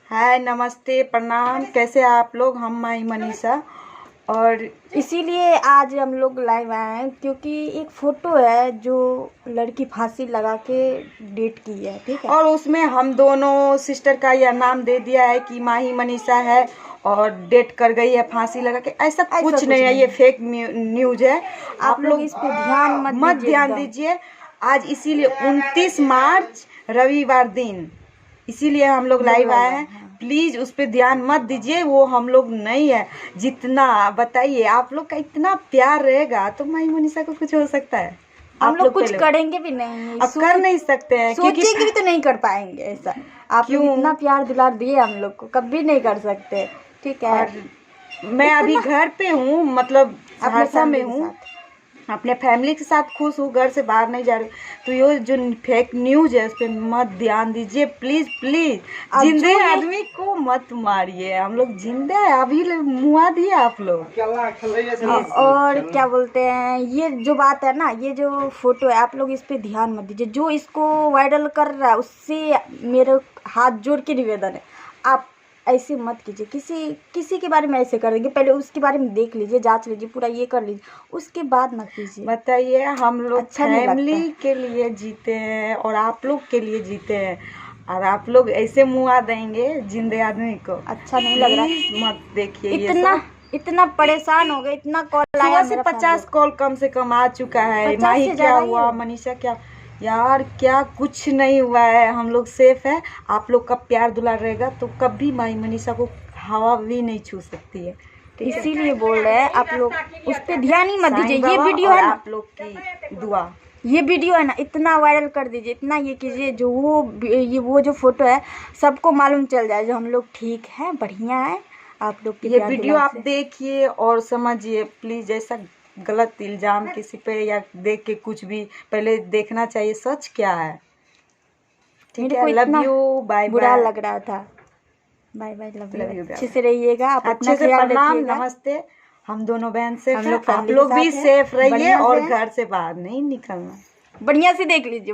हाय, नमस्ते, प्रणाम। कैसे आप लोग? हम माही मनीषा, और इसीलिए आज हम लोग लाइव आए हैं क्योंकि एक फ़ोटो है जो लड़की फांसी लगा के डेट की है, ठीक है। और उसमें हम दोनों सिस्टर का यह नाम दे दिया है कि माही मनीषा है और डेट कर गई है फांसी लगा के। ऐसा कुछ नहीं है, ये फेक न्यूज है। आप लोग इस पे ध्यान मत ध्यान दीजिए। आज इसीलिए 29 मार्च रविवार दिन, इसीलिए हम लोग लाइव आए हैं। प्लीज उस पे ध्यान मत दीजिए, वो हम लोग नहीं है। जितना बताइए, आप लोग का इतना प्यार रहेगा तो माही मनीषा को कुछ हो सकता है। हम लोग कुछ करेंगे भी नहीं, अब कर नहीं सकते हैं, सोचेंगे भी तो नहीं कर पाएंगे ऐसा। आप लोग इतना प्यार दुलार दिए हम लोग को, कभी नहीं कर सकते, ठीक है। और मैं अभी घर पे हूँ, मतलब सहरसा में हूँ, अपने फैमिली के साथ खुश हूँ, घर से बाहर नहीं जा रही। तो ये जो फेक न्यूज है उस पर मत ध्यान दीजिए, प्लीज प्लीज। जिंदे आदमी को मत मारिए, हम लोग जिंदे हैं, अभी मुआ दिए आप लोग। और क्या बोलते हैं, ये जो बात है ना, ये जो फोटो है, आप लोग इस पे ध्यान मत दीजिए। जो इसको वायरल कर रहा है उससे मेरे हाथ जोड़ के निवेदन है, आप ऐसे मत कीजिए। किसी के बारे में ऐसे कर देंगे, पहले उसके बारे में देख लीजिए, जांच लीजिए, पूरा ये कर लीजिए, उसके बाद मत कीजिए। बताइए, हम लोग अच्छा फैमिली के लिए जीते हैं और आप लोग के लिए जीते हैं, और आप लोग ऐसे मुआ देंगे जिंदे आदमी को। अच्छा नहीं लग रहा, मत देखिए। इतना परेशान हो गए, इतना कॉल आया, से 50 कॉल कम से कम आ चुका है। माही क्या हुआ, मनीषा क्या, यार क्या कुछ नहीं हुआ है, हम लोग सेफ है। आप लोग का प्यार दुलार रहेगा तो कभी माही मनीषा को हवा भी नहीं छू सकती है, इसीलिए बोल रहे हैं आप लोग उस पर ध्यान ही मत दीजिए। ये वीडियो है ना, आप लोग की दुआ, ये वीडियो है ना, इतना वायरल कर दीजिए, इतना ये कीजिए जो वो जो फोटो है सबको मालूम चल जाए जो हम लोग ठीक है, बढ़िया है। आप लोग की ये वीडियो आप देखिए और समझिए प्लीज। ऐसा गलत इल्जाम किसी पे या देख के कुछ भी पहले देखना चाहिए सच क्या है, ठीक है। Love you, bye. बुरा लग रहा था, बाय बाय, लव यू। अच्छे से रहिएगा, आप अच्छे से प्रणाम, नमस्ते। हम दोनों बहन सेफ हैं, आप लोग भी सेफ रहिए और घर से बाहर नहीं निकलना। बढ़िया से देख लीजिए।